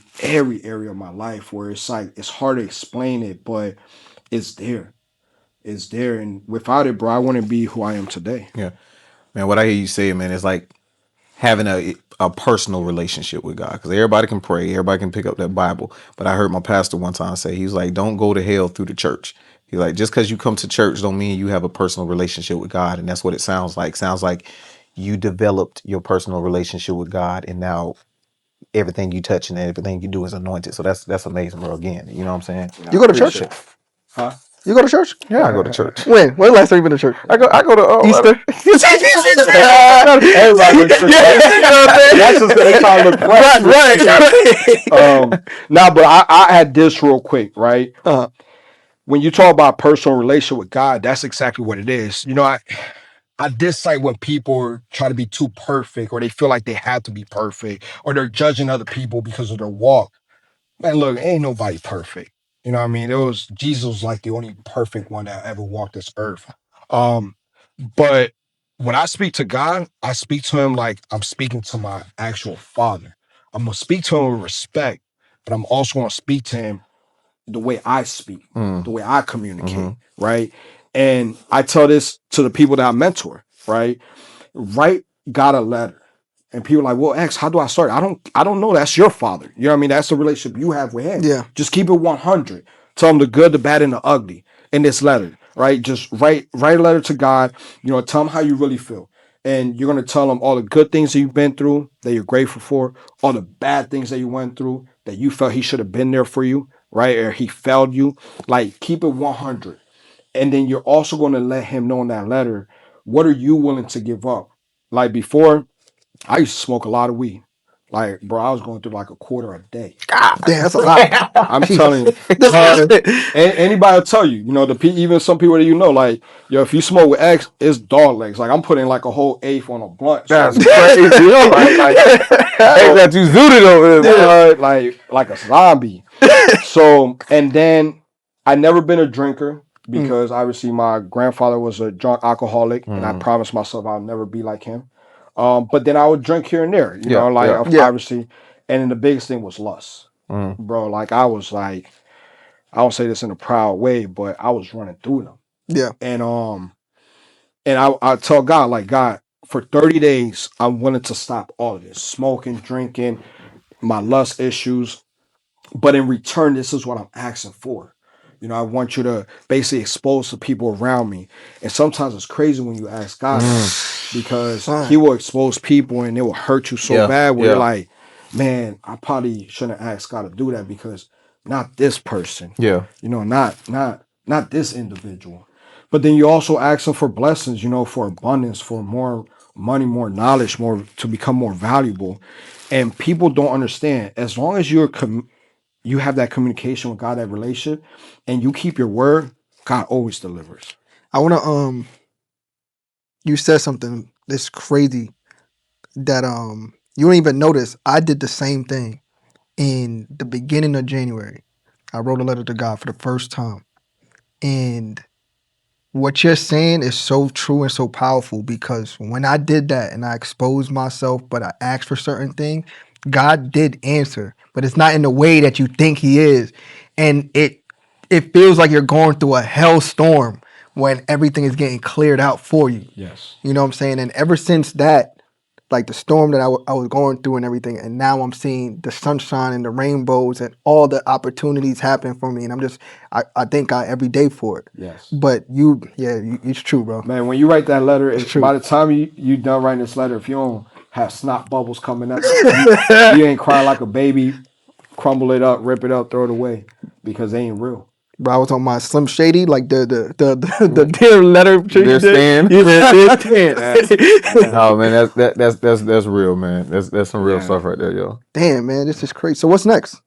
area of my life where it's like it's hard to explain it, but it's there. It's there. And without it, bro, I wouldn't be who I am today. Yeah, man. What I hear you say, man, is like having a personal relationship with God. Because everybody can pray, everybody can pick up that Bible. But I heard my pastor one time say, he was like, "Don't go to hell through the church." He's like, just because you come to church don't mean you have a personal relationship with God. And that's what it sounds like. Sounds like you developed your personal relationship with God, and now everything you touch and everything you do is anointed. So that's amazing, bro. Again, you know what I'm saying? And I You go to church? appreciate it. Huh? You go to church? Yeah, I go to church. When? When last time you been to church? I go to Easter. Everybody goes to church. That's just because they trying to look fresh. Right. Now, but I had this real quick, right? Uh, When you talk about personal relation with God, that's exactly what it is. You know, I dislike when people try to be too perfect or they feel like they have to be perfect or they're judging other people because of their walk. Man, look, ain't nobody perfect. You know what I mean? It was Jesus was like the only perfect one that ever walked this earth. Um, but when I speak to God, I speak to him like I'm speaking to my actual father. I'm gonna speak to him with respect, but I'm also gonna speak to him the way I speak, Mm, the way I communicate, hmm right? And I tell this to the people that I mentor, right? Write God a letter. And people are like, well, X, how do I start? I don't know. That's your father. You know what I mean? That's the relationship you have with him. yeah. Just keep it 100. Tell him the good, the bad, and the ugly in this letter, right? Just write a letter to God. You know, tell him how you really feel. And you're gonna tell him all the good things that you've been through that you're grateful for, all the bad things that you went through that you felt he should have been there for you, right? Or he failed you. Like keep it 100. And then you're also going to let him know in that letter, what are you willing to give up? Like before, I used to smoke a lot of weed. Like, bro, I was going through like a quarter a day. Damn, that's a lot. I'm telling you, anybody will tell you, you know, even some people that you know, like, yo, if you smoke with X, it's dog legs. Like, I'm putting like a whole eighth on a blunt. That's So, crazy. Yo. like, Hey, got you zooted over there, bro. like a zombie. So, and then I never been a drinker Mm, because obviously my grandfather was a drunk alcoholic, and I Mm. promised myself I'll never be like him. But then I would drink here and there, you Yeah, know, like yeah. yeah. obviously. And then the biggest thing was lust, Mm. bro. Like I was like, I don't say this in a proud way, but I was running through them, Yeah. and I tell God like, God, for 30 days I'm willing to stop all of this smoking, drinking, my lust issues. But in return, this is what I'm asking for. You know, I want you to basically expose the people around me. And sometimes it's crazy when you ask God that because he Son. will expose people and it will hurt you so Yeah, bad where you're yeah, like, man, I probably shouldn't ask God to do that because not this person, yeah. you know, not this individual. But then you also ask him for blessings, you know, for abundance, for more money, more knowledge, more to become more valuable. And people don't understand. As long as you have that communication with God, that relationship, and you keep your word, God always delivers. I wanna you said something that's crazy that you don't even notice. I did the same thing in the beginning of January. I wrote a letter to God for the first time. And what you're saying is so true and so powerful because when I did that and I exposed myself, but I asked for certain things, God did answer, but it's not in the way that you think He is, and it feels like you're going through a hellstorm when everything is getting cleared out for you. Yes. You know what I'm saying? And ever since that, like the storm that I was going through and everything, and now I'm seeing the sunshine and the rainbows and all the opportunities happen for me, and I thank God every day for it. Yes. But it's true, bro. Man, when you write that letter, It's true. by the time you done writing this letter, if you don't have snot bubbles coming out, you ain't crying like a baby, crumble it up, rip it up, throw it away because they ain't real. Bro, I was on my Slim Shady, like the dear letter. Dear Stan. Yeah, dear Stan. Oh man, that's real, man. That's some real stuff right there, yo. Damn, man, this is crazy. So what's next?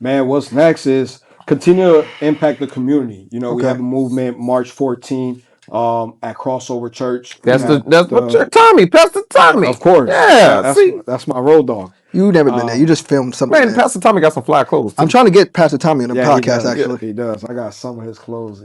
Man, what's next is continue to impact the community. You know, we Okay. have a movement March 14 at Crossover Church. That's Tommy, Pastor Tommy. Of course. Yeah, see, That's my road dog. You never been there. You just filmed something. man, Pastor Tommy got some fly clothes. I'm trying to get Pastor Tommy on the Yeah, he podcast. does. Actually, He does. I got some of his clothes.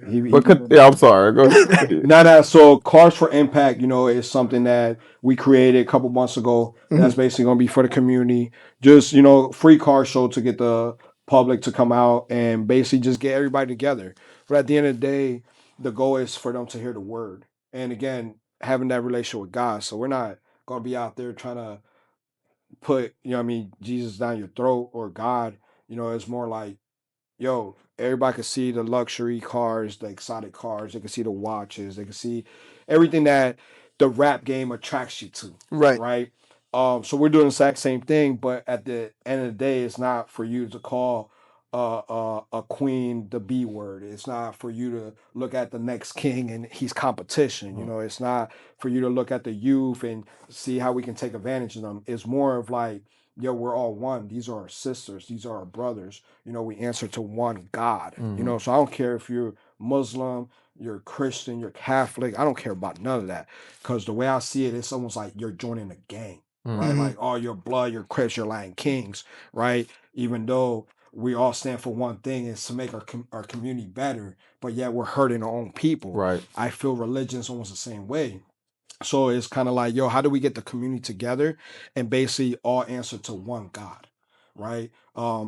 Yeah, I'm sorry. Go ahead. So Cars for Impact, you know, is something that we created a couple months ago. That's basically going to be for the community. Just, you know, free car show to get the public to come out and basically just get everybody together. But at the end of the day, the goal is for them to hear the word. And again, having that relationship with God. So we're not going to be out there trying to put, you know what I mean, Jesus down your throat or God. You know, it's more like, yo, everybody can see the luxury cars, the exotic cars. They can see the watches. They can see everything that the rap game attracts you to. right. Right. So we're doing the exact same thing, but at the end of the day, it's not for you to call a queen the B word. It's not for you to look at the next king and he's competition. You know, it's not for you to look at the youth and see how we can take advantage of them. It's more of like, yo, we're all one. These are our sisters. These are our brothers. You know, we answer to one God. You know, so I don't care if you're Muslim, you're Christian, you're Catholic. I don't care about none of that. Because the way I see it, it's almost like you're joining a gang, right? Like, oh, your blood, your Crips, your Latin Kings, right? Even though we all stand for one thing, is to make our community better, but yet we're hurting our own people. Right. I feel religion's almost the same way. So it's kind of like, yo, how do we get the community together and basically all answer to one God, right?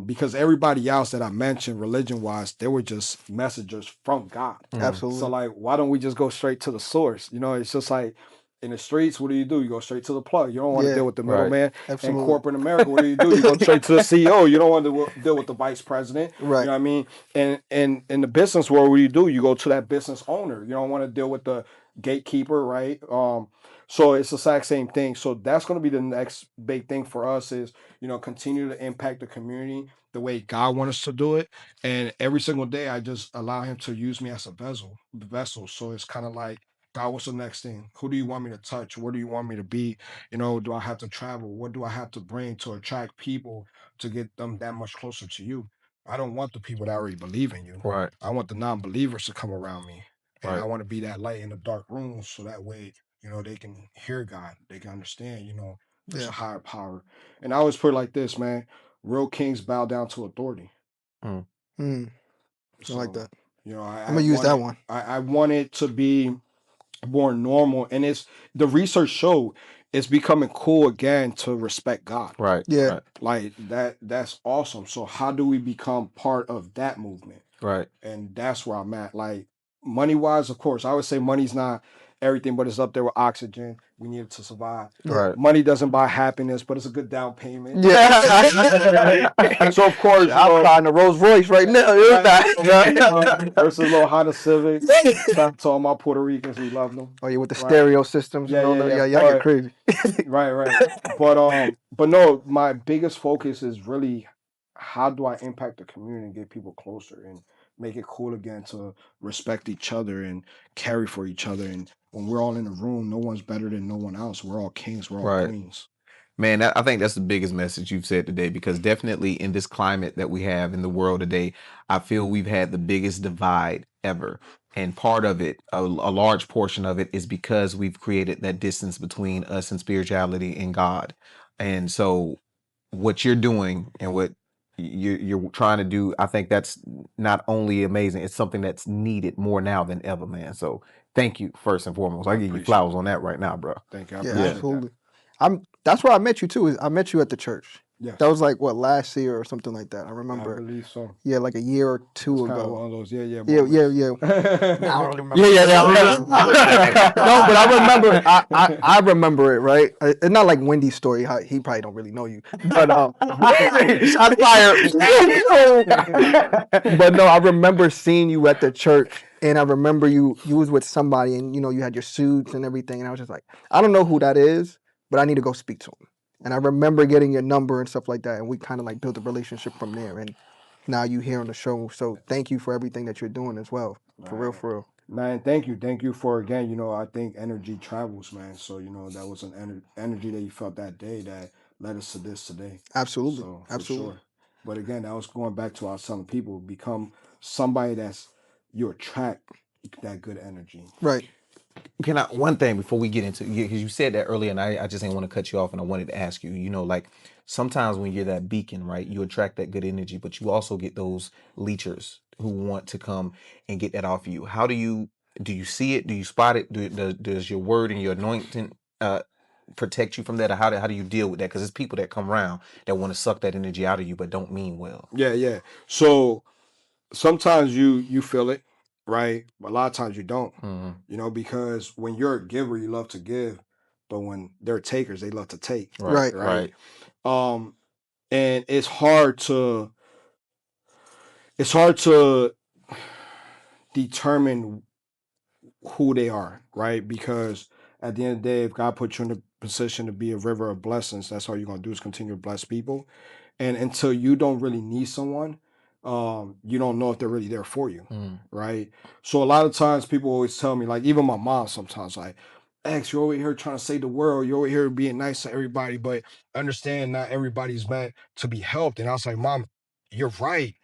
Because everybody else that I mentioned, religion-wise, they were just messengers from God. Absolutely. So like, why don't we just go straight to the source? You know, it's just like in the streets, what do? You go straight to the plug. You don't want to deal with the Right. middleman. Absolutely. In corporate America, what do? You go straight to the CEO. You don't want to deal with the vice president. Right. You know what I mean? And in the business world, what do? You go to that business owner. You don't want to deal with the gatekeeper, right? So it's the exact same thing. So that's going to be the next big thing for us is, you know, continue to impact the community the way God wants us to do it. And every single day, I just allow Him to use me as a vessel. So it's kind of like, God, what's the next thing? Who do you want me to touch? Where do you want me to be? You know, do I have to travel? What do I have to bring to attract people to get them that much closer to you? I don't want the people that already believe in you. Right. I want the non-believers to come around me. And I Right. want to be that light in the dark rooms so that way, you know, they can hear God. They can understand, you know, there's a higher power. And I always put it like this, man. Real kings bow down to authority. I like that. You know, I'm gonna use that one. I want it to be more normal. And it's the research showed it's becoming cool again to respect God. Right. Yeah. Right. Like that's awesome. So how do we become part of that movement? Right. And that's where I'm at. Like money wise, of course, I would say money's not everything, but it's up there with oxygen. We need it to survive. Right. Money doesn't buy happiness, but it's a good down payment. Yeah. So of course, I'm riding a Rolls Royce right now. versus a little Honda Civic. Shout out to all my Puerto Ricans, we love them. Oh yeah, with the Right. stereo systems. Yeah, and all yeah, that. yeah. Y'all get crazy. Right. But no, my biggest focus is really how do I impact the community and get people closer and make it cool again to respect each other and carry for each other. And when we're all in a room, no one's better than no one else. We're all kings, we're all Right. queens. Man, I think that's the biggest message you've said today, because definitely in this climate that we have in the world today, I feel we've had the biggest divide ever. And part of it, a large portion of it, is because we've created that distance between us and spirituality and God. And so what you're doing and what you're trying to do, I think that's not only amazing, it's something that's needed more now than ever, man. So thank you, first and foremost. I give you appreciate flowers on that right now, bro. Thank you. I Yeah, appreciate absolutely. That's where I met you too. I met you at the church. Yes. That was like what, last year or something like that. I I remember. believe so. Yeah, like a year or two It's kind of ago. one of those yeah Yeah, moments. Nah, I don't remember. Yeah. No, but I remember. I remember it, right? It's not like Wendy's story. He probably don't really know you, but Shots fired. but no, I remember seeing you at the church, and I remember you was with somebody, and you had your suits and everything, and I was just like, I don't know who that is, but I need to go speak to him. And I remember getting your number and stuff like that, and we kind of like built a relationship from there. And now you here on the show, so thank you for everything that you're doing as well. For real, for real. Man, thank you for again. I think energy travels, man. So that was an energy that you felt that day that led us to this today. Absolutely, So for absolutely. sure. But again, that was going back to our telling people become somebody that's you attract that good energy. Right. Can I one thing before we get into because you said that earlier and I just didn't want to cut you off and I wanted to ask you, like sometimes when you're that beacon, right, you attract that good energy, but you also get those leechers who want to come and get that off of you. How do you see it? Do you spot it? Does your word and your anointing protect you from that? Or how do you deal with that? Because it's people that come around that want to suck that energy out of you but don't mean well. Yeah. So sometimes you feel it, right? But a lot of times you don't. Mm-hmm. Because when you're a giver, you love to give, but when they're takers, they love to take. Right. Right. And it's hard to determine who they are, right? Because at the end of the day, if God put you in a position to be a river of blessings, that's all you're gonna do is continue to bless people. And until you don't really need someone, you don't know if they're really there for you, right? So a lot of times people always tell me, like even my mom sometimes, like, X, you're over here trying to save the world, you're over here being nice to everybody, but understand not everybody's meant to be helped. And I was like, Mom, you're right,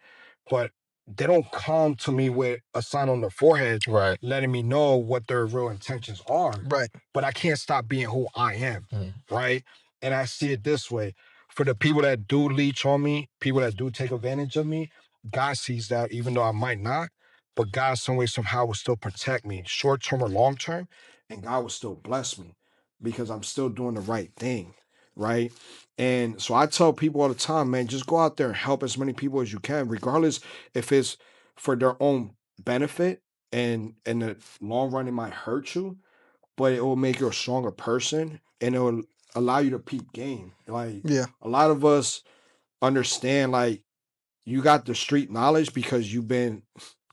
but they don't come to me with a sign on their forehead, Right. letting me know what their real intentions are. Right. But I can't stop being who I am, right? And I see it this way. For the people that do leech on me, people that do take advantage of me, God sees that even though I might not, but God some way, somehow will still protect me, short term or long term, and God will still bless me because I'm still doing the right thing, right? And so I tell people all the time, man, just go out there and help as many people as you can, regardless if it's for their own benefit and in the long run it might hurt you, but it will make you a stronger person and it will allow you to peep game. Like Yeah. a lot of us understand, like you got the street knowledge because you've been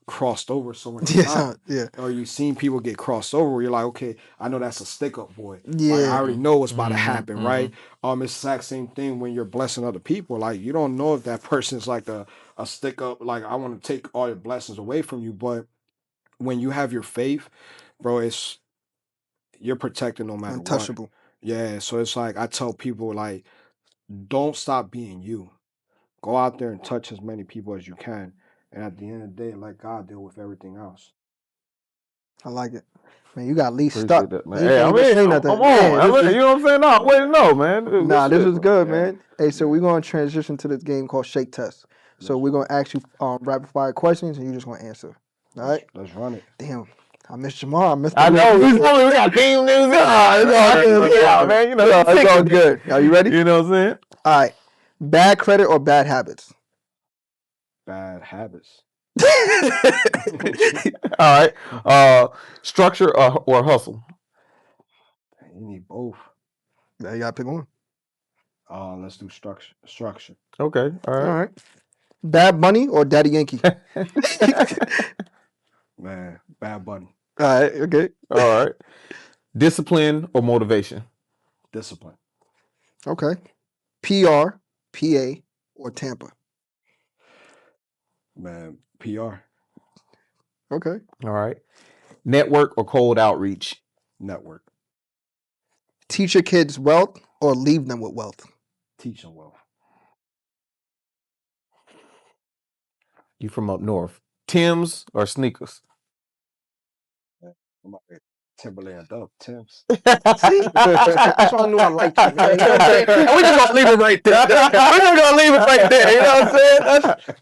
crossed over so many times. Yeah. Or you've seen people get crossed over where you're like, okay, I know that's a stick up boy. Like I Yeah. already know what's about to happen, right? It's the exact same thing when you're blessing other people. Like you don't know if that person's like a stick up, like I want to take all your blessings away from you. But when you have your faith, bro, you're protected no matter what. Untouchable. Yeah. So it's like I tell people, like, don't stop being you. Go out there and touch as many people as you can. And at the end of the day, let God deal with everything else. I like it. Man, you got Lee Appreciate stuck. that, man. He Hey, can't I even mean, say I'm nothing. on. Man, this is, You know what I'm saying? No, I'm waiting to know, man. nah, this shit, is good, Yeah. man. Hey, so we're going to transition to this game called Shake Test. So we're going to ask you rapid fire questions, and you're just going to answer. All right? Let's run it. Damn. I missed Jamal. I missed I know. the We got theme music. Man. You know, No, it's all good. Are you ready? You know what I'm saying? All right. Bad credit or bad habits? Bad habits. All right. Structure or hustle? You need both. Now you got to pick one. Let's do structure. Okay. All All right. right. Bad Bunny or Daddy Yankee? Man, Bad Bunny. All right. Okay. All right. Discipline or motivation? Discipline. Okay. PR, PA, or Tampa? Man, PR. Okay. All right. Network or cold outreach? Network. Teach your kids wealth or leave them with wealth? Teach them well. You from up north? Tim's or sneakers? I'm out here. Timberland up. Tim's. See? That's why I knew I liked you, man. You know what I'm saying? And we just gonna leave it right there. We're just gonna leave it right there. You know what I'm saying?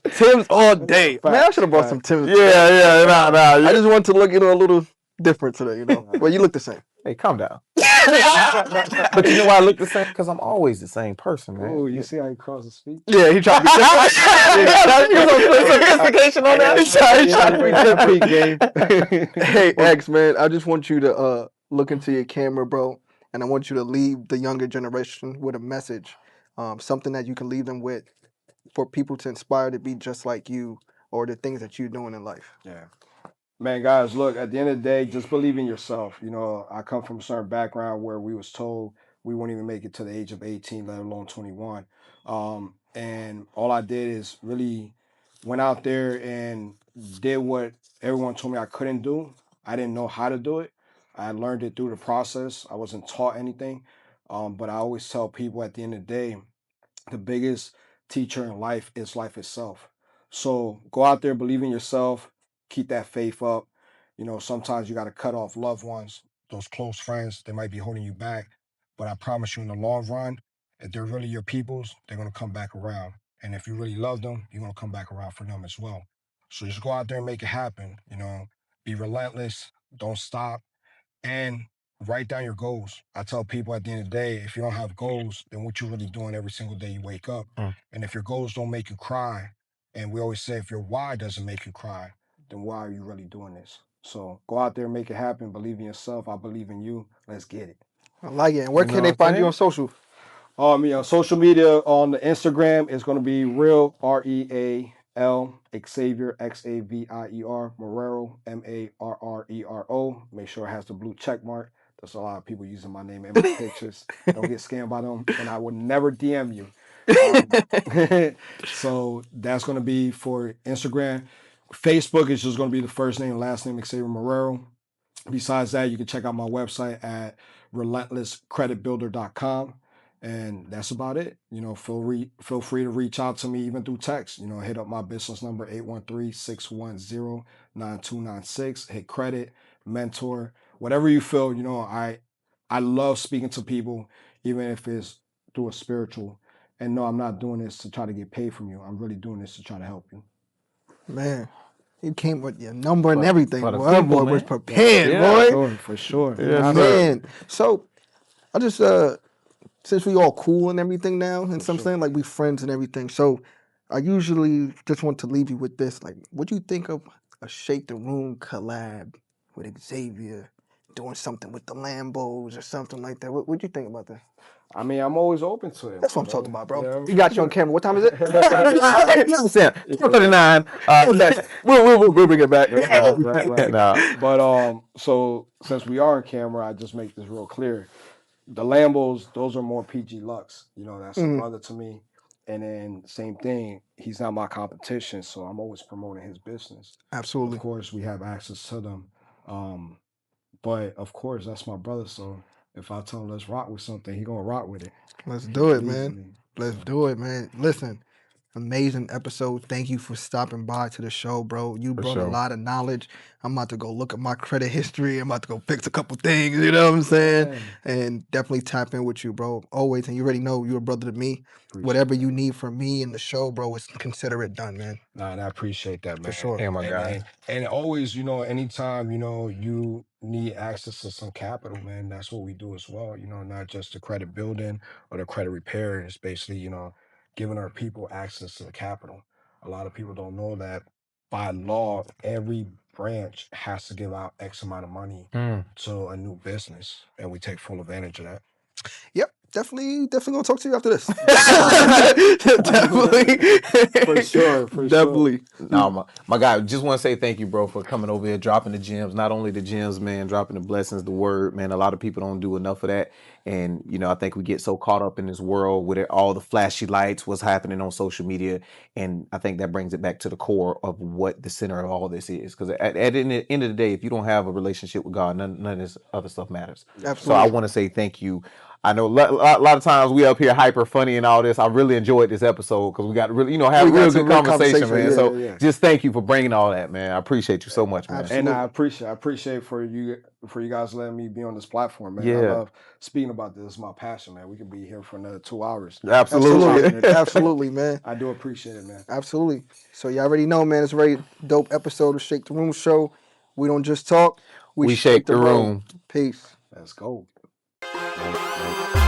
That's Tim's all day. Man, I should have brought some Tim's. Yeah. Nah. I just wanted to look, a little different today, Well, you look the same. Hey, calm down. But you know why I look the same? Because I'm always the same person, man. Oh, you see how he crossed his feet? Yeah, he tried to be Sophistication on that. He tried to be that different. game. Hey, X, man, I just want you to look into your camera, bro, and I want you to leave the younger generation with a message, something that you can leave them with for people to inspire to be just like you or the things that you're doing in life. Yeah. Man, guys, look, at the end of the day, just believe in yourself. You know, I come from a certain background where we was told we wouldn't even make it to the age of 18, let alone 21. And all I did is really went out there and did what everyone told me I couldn't do. I didn't know how to do it. I learned it through the process. I wasn't taught anything. But I always tell people at the end of the day, the biggest teacher in life is life itself. So go out there, believe in yourself, keep that faith up. You know, sometimes you got to cut off loved ones, those close friends, they might be holding you back. But I promise you, in the long run, if they're really your peoples, they're going to come back around. And if you really love them, you're going to come back around for them as well. So just go out there and make it happen. You know, be relentless, don't stop, and write down your goals. I tell people at the end of the day, if you don't have goals, then what you really doing every single day you wake up. And if your goals don't make you cry, and we always say if your why doesn't make you cry, then why are you really doing this? So go out there, make it happen, believe in yourself. I believe in you. Let's get it. I like it. And where You can know they what I'm find you saying? on social? Social media on the Instagram is going to be real REAL Xavier XAVIER Marrero MARRERO. Make sure it has the blue check mark. There's a lot of people using my name in my pictures. Don't get scammed by them, and I would never DM you. So that's going to be for Instagram. Facebook is just going to be the first name, last name, Xavier Marrero. Besides that, you can check out my website at relentlesscreditbuilder.com. And that's about it. You know, feel free to reach out to me even through text. You know, hit up my business number 813-610-9296. Hit credit, mentor, whatever you feel. You know, I love speaking to people, even if it's through a spiritual. And no, I'm not doing this to try to get paid from you. I'm really doing this to try to help you. Man, you came with your number and For- everything. for the Boy, that people, boy was man. prepared, Yeah. boy. For sure. Yeah, Man. So I just since we all cool and everything now, and For some sure. saying like we friends and everything. So I usually just want to leave you with this. Like, what do you think of a Shake the Room collab with Xavier doing something with the Lambos or something like that? What do you think about that? I mean, I'm always open to it. That's what I'm talking about, bro. Yeah. You got you on camera. What time is it? 39. We'll bring it back. Right. Nah. But so since we are on camera, I just make this real clear. The Lambos, those are more PG Lux. You know, that's a brother to me. And then same thing, he's not my competition, so I'm always promoting his business. Absolutely. Of course, we have access to them. But of course, that's my brother. So if I tell him let's rock with something, he gonna rock with it. Let's He do it, believes man. in me. Let's So, do it, man. Listen, amazing episode. Thank you for stopping by to the show, bro. You brought a sure. lot of knowledge. I'm about to go look at my credit history. I'm about to go fix a couple things, you know what I'm saying? yeah, And definitely tap in with you, bro. Always. And you already know you're a brother to me. appreciate Whatever that. you need from me in the show, bro, is consider it done, man. Nah, and I appreciate that, man. For sure. Hey, my guy. And always, you know, anytime, you know, you need access to some capital, man, that's what we do as well. You know, not just the credit building or the credit repair. It's basically, you know, giving our people access to the capital. A lot of people don't know that by law, every branch has to give out X amount of money to a new business, and we take full advantage of that. Yep. Definitely gonna talk to you after this. Definitely. For sure. Definitely. No, my guy, just want to say thank you, bro, for coming over here, dropping the gems. Not only the gems, man, dropping the blessings, the word, man. A lot of people don't do enough of that. And, you know, I think we get so caught up in this world with all the flashy lights, what's happening on social media. And I think that brings it back to the core of what the center of all this is. Because at the end of the day, if you don't have a relationship with God, none of this other stuff matters. Absolutely. So I want to say thank you. I know a lot of times we up here hyper funny and all this. I really enjoyed this episode because we got to really, you know, have a real good conversation, man. yeah, So yeah. just thank you for bringing all that, man. I appreciate you so much, man. And I appreciate for you guys letting me be on this platform, man. I Yeah. love speaking about this. It's my passion, man. We could be here for another 2 hours. Absolutely. Absolutely, man. I do appreciate it, man. Absolutely. So you already know, man. It's a very dope episode of Shake the Room Show. We don't just talk, we We shake the room. Peace. Let's go. Right.